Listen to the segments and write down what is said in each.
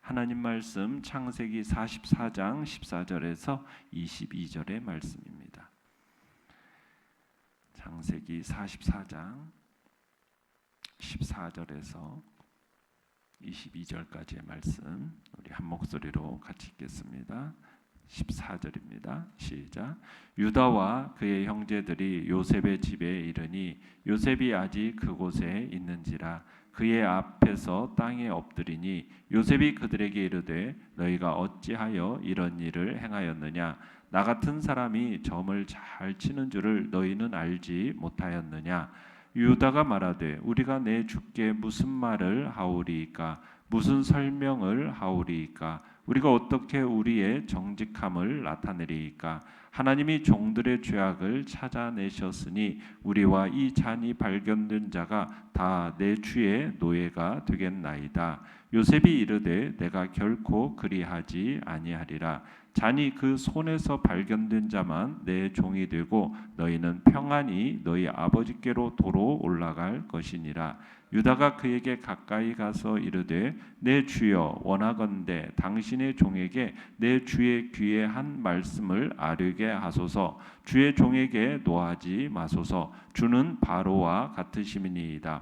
하나님 말씀 창세기 44장 14절에서 22절의 말씀입니다. 창세기 44장 14절에서 22절까지의 말씀 우리 한 목소리로 같이 읽겠습니다. 14절입니다. 시작. 유다와 그의 형제들이 요셉의 집에 이르니 요셉이 아직 그곳에 있는지라 그의 앞에서 땅에 엎드리니 요셉이 그들에게 이르되 너희가 어찌하여 이런 일을 행하였느냐 나 같은 사람이 점을 잘 치는 줄을 너희는 알지 못하였느냐. 유다가 말하되 우리가 내 주께 무슨 말을 하오리이까 무슨 설명을 하오리이까 우리가 어떻게 우리의 정직함을 나타내리이까 하나님이 종들의 죄악을 찾아내셨으니 우리와 이 잔이 발견된 자가 다 내 주의 노예가 되겠나이다. 요셉이 이르되 내가 결코 그리하지 아니하리라. 잔이 그 손에서 발견된 자만 내 종이 되고 너희는 평안히 너희 아버지께로 도로 올라갈 것이니라. 유다가 그에게 가까이 가서 이르되 내 주여 원하건대 당신의 종에게 내 주의 귀에 한 말씀을 아뢰게 하소서. 주의 종에게 노하지 마소서. 주는 바로와 같으심이니이다.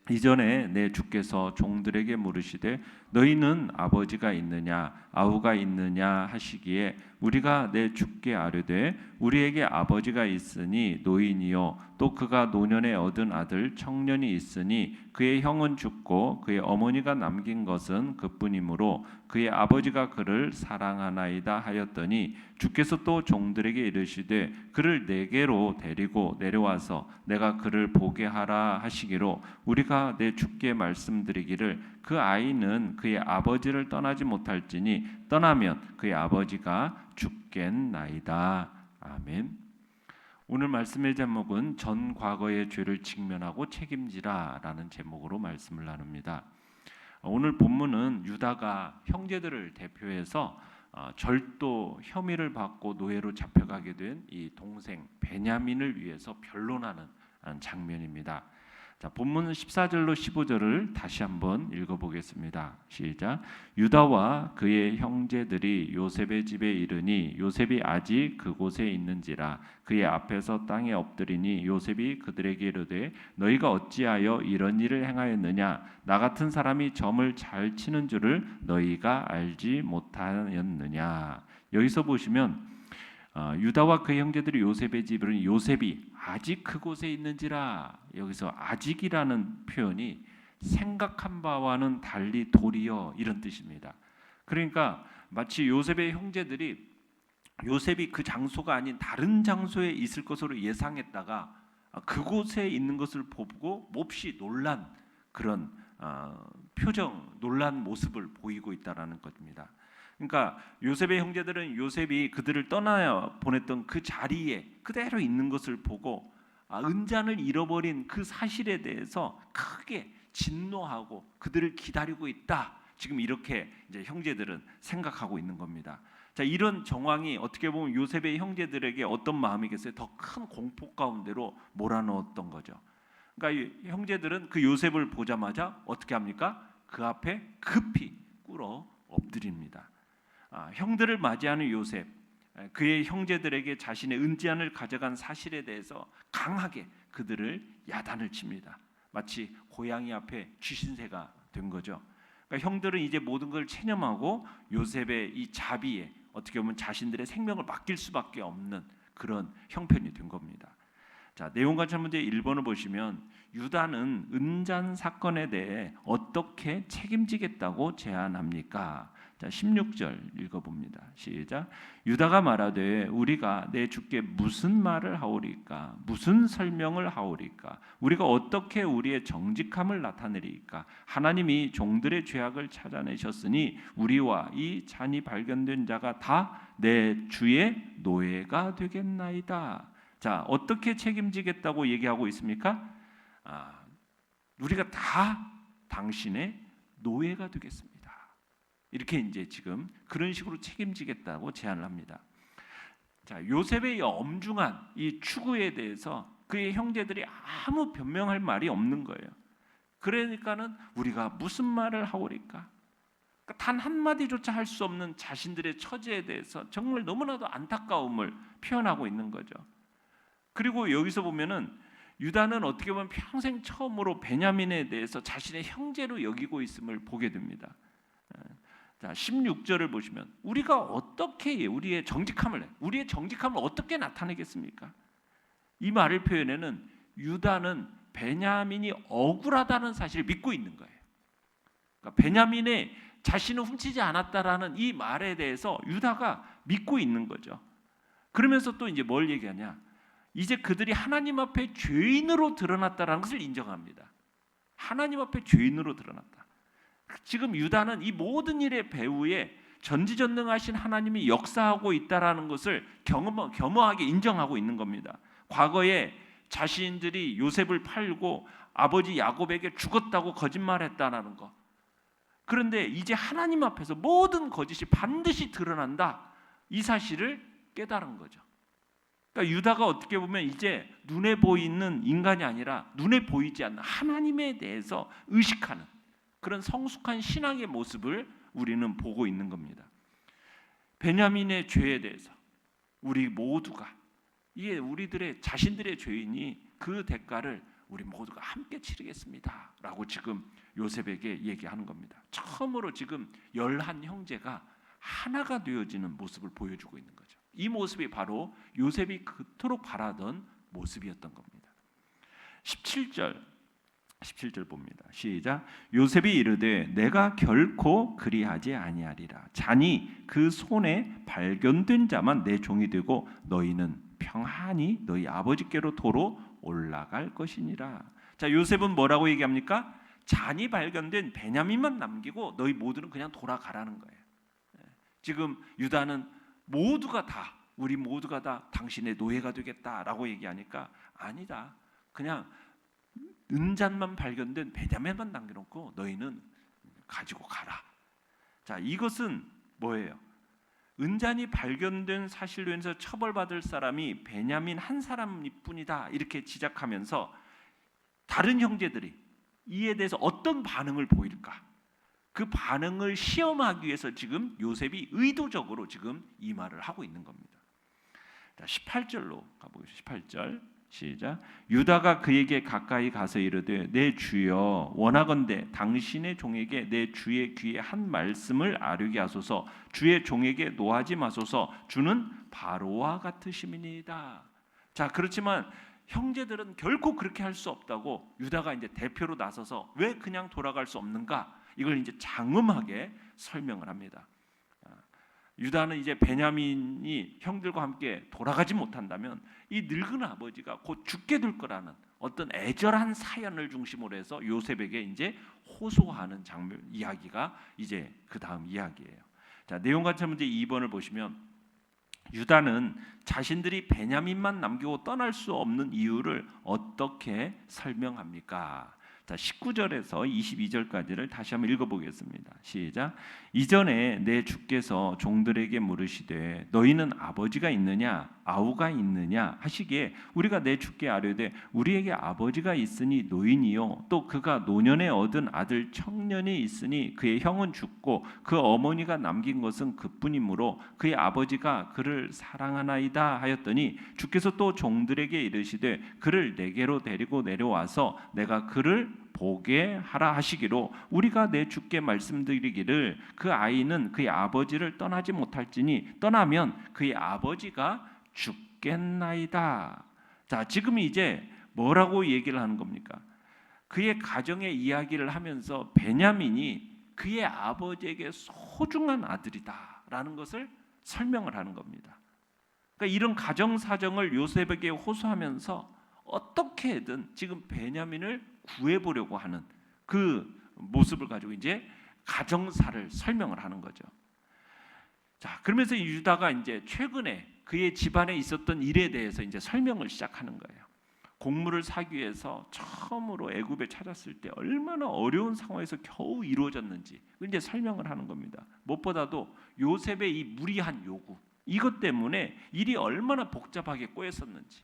이전에 내 주께서 종들에게 물으시되 너희는 아버지가 있느냐 아우가 있느냐 하시기에 우리가 내 주께 아뢰되 우리에게 아버지가 있으니 노인이요 또 그가 노년에 얻은 아들 청년이 있으니 그의 형은 죽고 그의 어머니가 남긴 것은 그뿐이므로 그의 아버지가 그를 사랑하나이다 하였더니 주께서 또 종들에게 이르시되 그를 내게로 데리고 내려와서 내가 그를 보게 하라 하시기로 우리가 내 주께 말씀드리기를 그 아이는 그의 아버지를 떠나지 못할지니 떠나면 그의 아버지가 죽겠나이다. 아멘. 오늘 말씀의 제목은 전 과거의 죄를 직면하고 책임지라라는 제목으로 말씀을 나눕니다. 오늘 본문은 유다가 형제들을 대표해서 절도 혐의를 받고 노예로 잡혀가게 된 이 동생 베냐민을 위해서 변론하는 장면입니다. 자, 본문 14절로 15절을 다시 한번 읽어보겠습니다. 시작. 유다와 그의 형제들이 요셉의 집에 이르니 요셉이 아직 그곳에 있는지라 그의 앞에서 땅에 엎드리니 요셉이 그들에게 이르되 너희가 어찌하여 이런 일을 행하였느냐 나 같은 사람이 점을 잘 치는 줄을 너희가 알지 못하였느냐. 여기서 보시면 유다와 그의 형제들이 요셉의 집에 이르니 요셉이 아직 그곳에 있는지라. 여기서 아직이라는 표현이 생각한 바와는 달리 도리어 이런 뜻입니다. 그러니까 마치 요셉의 형제들이 요셉이 그 장소가 아닌 다른 장소에 있을 것으로 예상했다가 그곳에 있는 것을 보고 몹시 놀란 그런 표정, 놀란 모습을 보이고 있다라는 것입니다. 그러니까 요셉의 형제들은 요셉이 그들을 떠나 보냈던 그 자리에 그대로 있는 것을 보고 은잔을 잃어버린 그 사실에 대해서 크게 진노하고 그들을 기다리고 있다. 지금 이렇게 이제 형제들은 생각하고 있는 겁니다. 자, 이런 정황이 어떻게 보면 요셉의 형제들에게 어떤 마음이겠어요? 더 큰 공포 가운데로 몰아넣었던 거죠. 그러니까 형제들은 그 요셉을 보자마자 어떻게 합니까? 그 앞에 급히 꿇어 엎드립니다. 형들을 맞이하는 요셉, 그의 형제들에게 자신의 은잔을 가져간 사실에 대해서 강하게 그들을 야단을 칩니다. 마치 고양이 앞에 쥐신새가 된 거죠. 그러니까 형들은 이제 모든 걸 체념하고 요셉의 이 자비에 어떻게 보면 자신들의 생명을 맡길 수밖에 없는 그런 형편이 된 겁니다. 자, 내용 관찰 문제 1번을 보시면 유다는 은잔 사건에 대해 어떻게 책임지겠다고 제안합니까? 자, 16절 읽어봅니다. 시작. 유다가 말하되 우리가 내 주께 무슨 말을 하오리까? 무슨 설명을 하오리까? 우리가 어떻게 우리의 정직함을 나타내리까? 하나님이 종들의 죄악을 찾아내셨으니 우리와 이 잔이 발견된 자가 다 내 주의 노예가 되겠나이다. 자, 어떻게 책임지겠다고 얘기하고 있습니까? 우리가 다 당신의 노예가 되겠습니다. 이렇게 이제 지금 그런 식으로 책임지겠다고 제안을 합니다. 자, 요셉의 이 엄중한 이 추구에 대해서 그의 형제들이 아무 변명할 말이 없는 거예요. 그러니까는 우리가 무슨 말을 하오리까? 그러니까 단 한마디조차 할 수 없는 자신들의 처지에 대해서 정말 너무나도 안타까움을 표현하고 있는 거죠. 그리고 여기서 보면은 유다는 어떻게 보면 평생 처음으로 베냐민에 대해서 자신의 형제로 여기고 있음을 보게 됩니다. 자, 16절을 보시면 우리가 어떻게 우리의 정직함을 어떻게 나타내겠습니까? 이 말을 표현에는 유다는 베냐민이 억울하다는 사실을 믿고 있는 거예요. 그러니까 베냐민의 자신을 훔치지 않았다라는 이 말에 대해서 유다가 믿고 있는 거죠. 그러면서 또 이제 뭘 얘기하냐? 이제 그들이 하나님 앞에 죄인으로 드러났다라는 것을 인정합니다. 하나님 앞에 죄인으로 드러났다. 지금 유다는 이 모든 일의 배후에 전지전능하신 하나님이 역사하고 있다라는 것을 겸허하게 인정하고 있는 겁니다. 과거에 자신들이 요셉을 팔고 아버지 야곱에게 죽었다고 거짓말했다라는 것. 그런데 이제 하나님 앞에서 모든 거짓이 반드시 드러난다. 이 사실을 깨달은 거죠. 그러니까 유다가 어떻게 보면 이제 눈에 보이는 인간이 아니라 눈에 보이지 않는 하나님에 대해서 의식하는 그런 성숙한 신앙의 모습을 우리는 보고 있는 겁니다. 베냐민의 죄에 대해서 우리 모두가 이게 우리들의 자신들의 죄이니 그 대가를 우리 모두가 함께 치르겠습니다 라고 지금 요셉에게 얘기하는 겁니다. 처음으로 지금 11 형제가 하나가 되어지는 모습을 보여주고 있는 거죠. 이 모습이 바로 요셉이 그토록 바라던 모습이었던 겁니다. 17절 봅니다. 시작. 요셉이 이르되 내가 결코 그리하지 아니하리라. 자니 그 손에 발견된 자만 내 종이 되고 너희는 평안히 너희 아버지께로 도로 올라갈 것이니라. 자, 요셉은 뭐라고 얘기합니까? 잔이 발견된 베냐민만 남기고 너희 모두는 그냥 돌아가라는 거예요. 지금 유다는 우리 모두가 다 당신의 노예가 되겠다라고 얘기하니까 아니다. 그냥 은잔만 발견된 베냐민만 남겨놓고 너희는 가지고 가라. 자, 이것은 뭐예요? 은잔이 발견된 사실로 인해서 처벌받을 사람이 베냐민 한 사람뿐이다 이렇게 지적하면서 다른 형제들이 이에 대해서 어떤 반응을 보일까? 그 반응을 시험하기 위해서 지금 요셉이 의도적으로 지금 이 말을 하고 있는 겁니다. 자, 18절로 가보겠습니다. 18절 시작. 유다가 그에게 가까이 가서 이르되 내 주여 원하건대 당신의 종에게 내 주의 귀에 한 말씀을 아뢰게 하소서. 주의 종에게 노하지 마소서. 주는 바로와 같으심이니이다. 자, 그렇지만 형제들은 결코 그렇게 할 수 없다고 유다가 이제 대표로 나서서 왜 그냥 돌아갈 수 없는가? 이걸 이제 장엄하게 설명을 합니다. 유다는 이제 베냐민이 형들과 함께 돌아가지 못한다면 이 늙은 아버지가 곧 죽게 될 거라는 어떤 애절한 사연을 중심으로 해서 요셉에게 이제 호소하는 장면 이야기가 이제 그 다음 이야기예요. 자, 내용 같은 문제 2번을 보시면 유다는 자신들이 베냐민만 남기고 떠날 수 없는 이유를 어떻게 설명합니까? 자, 19절에서 22절까지를 다시 한번 읽어보겠습니다. 시작. 이전에 내 주께서 종들에게 물으시되 너희는 아버지가 있느냐 아우가 있느냐 하시기에 우리가 내 주께 아뢰되 우리에게 아버지가 있으니 노인이요 또 그가 노년에 얻은 아들 청년이 있으니 그의 형은 죽고 그 어머니가 남긴 것은 그뿐이므로 그의 아버지가 그를 사랑하나이다 하였더니 주께서 또 종들에게 이르시되 그를 내게로 데리고 내려와서 내가 그를 보게 하라 하시기로 우리가 내 주께 말씀드리기를 그 아이는 그의 아버지를 떠나지 못할지니 떠나면 그의 아버지가 죽겠나이다. 자, 지금 이제 뭐라고 얘기를 하는 겁니까? 그의 가정의 이야기를 하면서 베냐민이 그의 아버지에게 소중한 아들이다라는 것을 설명을 하는 겁니다. 그러니까 이런 가정 사정을 요셉에게 호소하면서 어떻게든 지금 베냐민을 구해보려고 하는 그 모습을 가지고 이제 가정사를 설명을 하는 거죠. 자, 그러면서 유다가 이제 최근에 그의 집안에 있었던 일에 대해서 이제 설명을 시작하는 거예요. 곡물을 사기 위해서 처음으로 애굽에 찾았을 때 얼마나 어려운 상황에서 겨우 이루어졌는지 이제 설명을 하는 겁니다. 무엇보다도 요셉의 이 무리한 요구 이것 때문에 일이 얼마나 복잡하게 꼬였었는지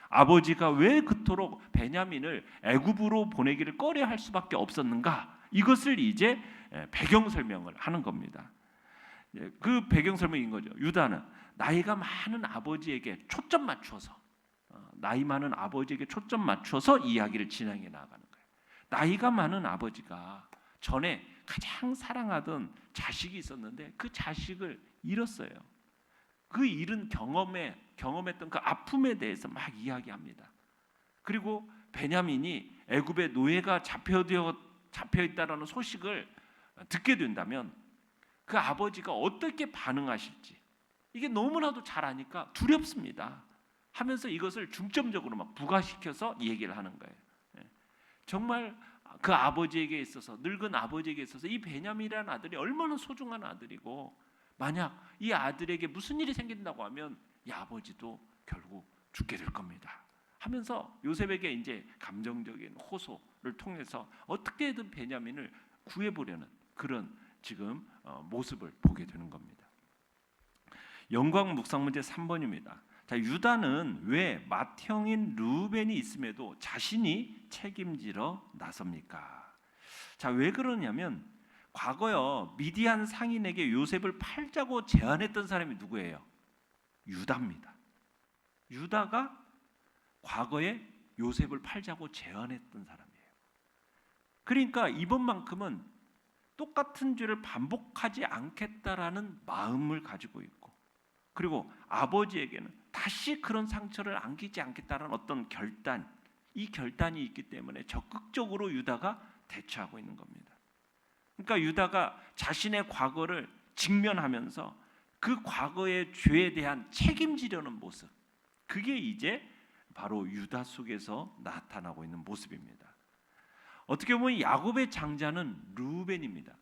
아버지가 왜 그토록 베냐민을 애굽으로 보내기를 꺼려할 수밖에 없었는가 이것을 이제 배경 설명을 하는 겁니다. 그 배경 설명인 거죠. 유다는 나이가 많은 아버지에게 초점 맞춰서 나이 많은 아버지에게 초점 맞춰서 이야기를 진행해 나가는 거예요. 나이가 많은 아버지가 전에 가장 사랑하던 자식이 있었는데 그 자식을 잃었어요. 그 잃은 경험했던 그 아픔에 대해서 막 이야기합니다. 그리고 베냐민이 애굽의 노예가 잡혀 있다라는 소식을 듣게 된다면 그 아버지가 어떻게 반응하실지 이게 너무나도 잘 아니까 두렵습니다. 하면서 이것을 중점적으로 막 부각시켜서 얘기를 하는 거예요. 정말 그 아버지에게 있어서 늙은 아버지에게 있어서 이 베냐민이라는 아들이 얼마나 소중한 아들이고 만약 이 아들에게 무슨 일이 생긴다고 하면 이 아버지도 결국 죽게 될 겁니다. 하면서 요셉에게 이제 감정적인 호소를 통해서 어떻게든 베냐민을 구해보려는 그런 지금 모습을 보게 되는 겁니다. 영광 묵상 문제 3번입니다. 자, 유다는 왜 맏형인 르우벤이 있음에도 자신이 책임지러 나섭니까? 자, 왜 그러냐면 과거요 미디안 상인에게 요셉을 팔자고 제안했던 사람이 누구예요? 유다입니다. 유다가 과거에 요셉을 팔자고 제안했던 사람이에요. 그러니까 이번만큼은 똑같은 죄를 반복하지 않겠다라는 마음을 가지고 있고 그리고 아버지에게는 다시 그런 상처를 안기지 않겠다는 어떤 결단, 이 결단이 있기 때문에 적극적으로 유다가 대처하고 있는 겁니다. 그러니까 유다가 자신의 과거를 직면하면서 그 과거의 죄에 대한 책임지려는 모습, 그게 이제 바로 유다 속에서 나타나고 있는 모습입니다. 어떻게 보면 야곱의 장자는 르우벤입니다.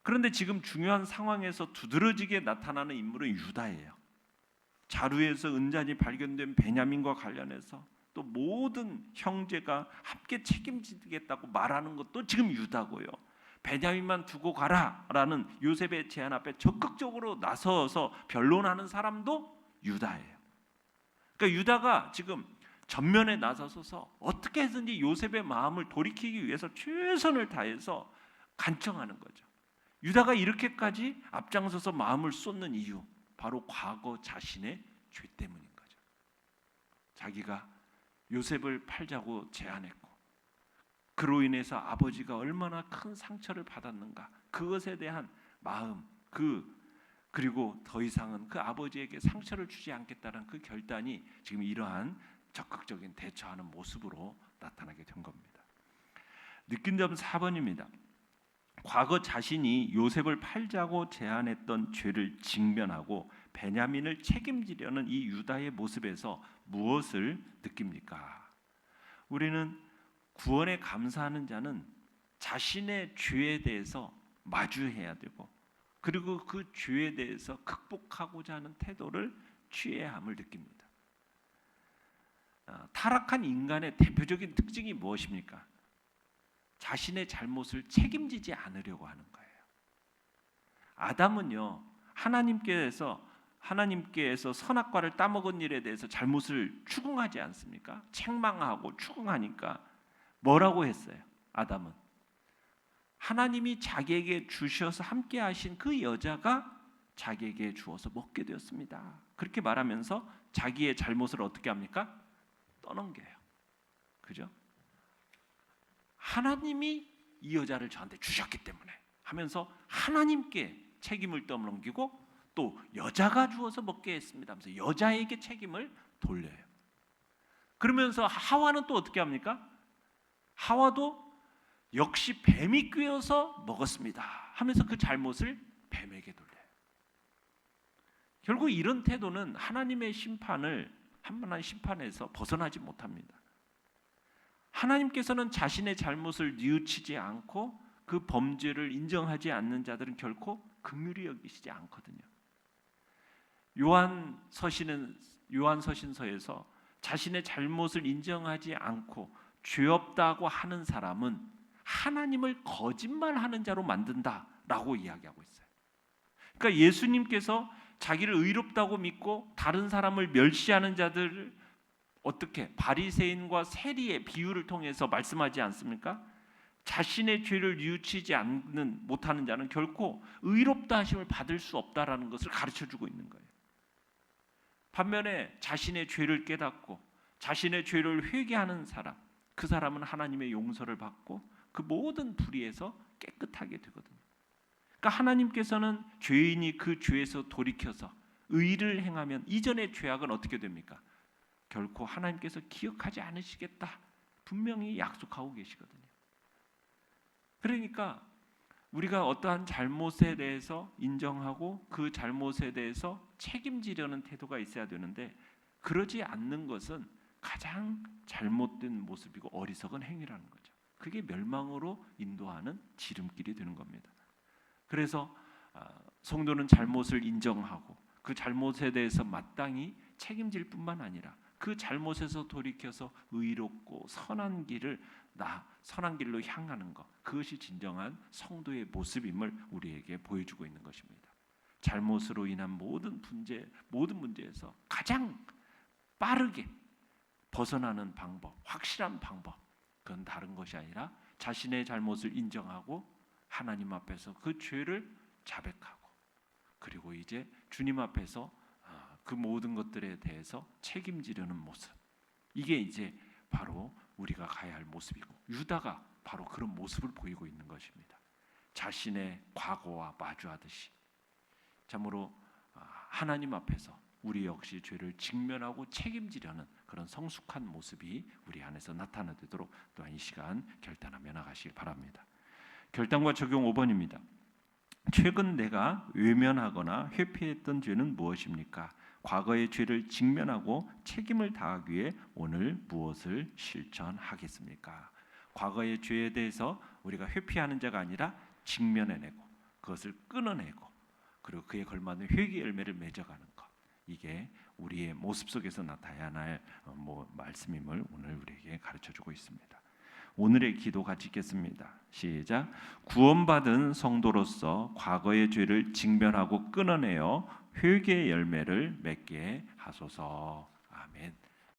그런데 지금 중요한 상황에서 두드러지게 나타나는 인물은 유다예요. 자루에서 은잔이 발견된 베냐민과 관련해서 또 모든 형제가 함께 책임지겠다고 말하는 것도 지금 유다고요. 베냐민만 두고 가라라는 요셉의 제안 앞에 적극적으로 나서서 변론하는 사람도 유다예요. 그러니까 유다가 지금 전면에 나서서 어떻게 해서든지 요셉의 마음을 돌이키기 위해서 최선을 다해서 간청하는 거죠. 유다가 이렇게까지 앞장서서 마음을 쏟는 이유, 바로 과거 자신의 죄 때문인 거죠. 자기가 요셉을 팔자고 제안했고 그로 인해서 아버지가 얼마나 큰 상처를 받았는가, 그것에 대한 마음, 그리고 더 이상은 그 아버지에게 상처를 주지 않겠다는 그 결단이 지금 이러한 적극적인 대처하는 모습으로 나타나게 된 겁니다. 느낀 점 4번입니다. 과거 자신이 요셉을 팔자고 제안했던 죄를 직면하고 베냐민을 책임지려는 이 유다의 모습에서 무엇을 느낍니까? 우리는 구원에 감사하는 자는 자신의 죄에 대해서 마주해야 되고 그리고 그 죄에 대해서 극복하고자 하는 태도를 취해야 함을 느낍니다. 타락한 인간의 대표적인 특징이 무엇입니까? 자신의 잘못을 책임지지 않으려고 하는 거예요. 아담은요, 하나님께서 선악과를 따먹은 일에 대해서 잘못을 추궁하지 않습니까? 책망하고 추궁하니까 뭐라고 했어요? 아담은 하나님이 자기에게 주셔서 함께 하신 그 여자가 자기에게 주어서 먹게 되었습니다. 그렇게 말하면서 자기의 잘못을 어떻게 합니까? 떠넘겨요. 그죠? 하나님이 이 여자를 저한테 주셨기 때문에 하면서 하나님께 책임을 떠넘기고 또 여자가 주어서 먹게 했습니다 하면서 여자에게 책임을 돌려요. 그러면서 하와는 또 어떻게 합니까? 하와도 역시 뱀이 꿰어서 먹었습니다 하면서 그 잘못을 뱀에게 돌려요. 결국 이런 태도는 하나님의 심판에서 벗어나지 못합니다. 하나님께서는 자신의 잘못을 뉘우치지 않고 그 범죄를 인정하지 않는 자들은 결코 긍휼히 여기시지 않거든요. 요한서신서에서 자신의 잘못을 인정하지 않고 죄 없다고 하는 사람은 하나님을 거짓말하는 자로 만든다라고 이야기하고 있어요. 그러니까 예수님께서 자기를 의롭다고 믿고 다른 사람을 멸시하는 자들을 어떻게 바리새인과 세리의 비유를 통해서 말씀하지 않습니까? 자신의 죄를 뉘우치지 않는 못하는 자는 결코 의롭다 하심을 받을 수 없다라는 것을 가르쳐주고 있는 거예요. 반면에 자신의 죄를 깨닫고 자신의 죄를 회개하는 사람, 그 사람은 하나님의 용서를 받고 그 모든 불의에서 깨끗하게 되거든요. 그러니까 하나님께서는 죄인이 그 죄에서 돌이켜서 의를 행하면 이전의 죄악은 어떻게 됩니까? 결코 하나님께서 기억하지 않으시겠다 분명히 약속하고 계시거든요. 그러니까 우리가 어떠한 잘못에 대해서 인정하고 그 잘못에 대해서 책임지려는 태도가 있어야 되는데, 그러지 않는 것은 가장 잘못된 모습이고 어리석은 행위라는 거죠. 그게 멸망으로 인도하는 지름길이 되는 겁니다. 그래서 성도는 잘못을 인정하고 그 잘못에 대해서 마땅히 책임질 뿐만 아니라 그 잘못에서 돌이켜서 의롭고 선한 길로 향하는 것, 그것이 진정한 성도의 모습임을 우리에게 보여주고 있는 것입니다. 잘못으로 인한 모든 문제에서 가장 빠르게 벗어나는 방법, 확실한 방법, 그건 다른 것이 아니라 자신의 잘못을 인정하고 하나님 앞에서 그 죄를 자백하고, 그리고 이제 주님 앞에서 그 모든 것들에 대해서 책임지려는 모습, 이게 이제 바로 우리가 가야 할 모습이고, 유다가 바로 그런 모습을 보이고 있는 것입니다. 자신의 과거와 마주하듯이. 참으로 하나님 앞에서 우리 역시 죄를 직면하고 책임지려는 그런 성숙한 모습이 우리 안에서 나타나도록 또한 이 시간 결단하며 나가시길 바랍니다. 결단과 적용 5번입니다. 최근 내가 외면하거나 회피했던 죄는 무엇입니까? 과거의 죄를 직면하고 책임을 다하기 위해 오늘 무엇을 실천하겠습니까? 과거의 죄에 대해서 우리가 회피하는 자가 아니라 직면해내고 그것을 끊어내고, 그리고 그에 걸맞는 회개 열매를 맺어가는 것, 이게 우리의 모습 속에서 나타나야 할 말씀임을 오늘 우리에게 가르쳐주고 있습니다. 오늘의 기도 같이 읽겠습니다. 시작. 구원받은 성도로서 과거의 죄를 직면하고 끊어내어 회개의 열매를 맺게 하소서. 아멘.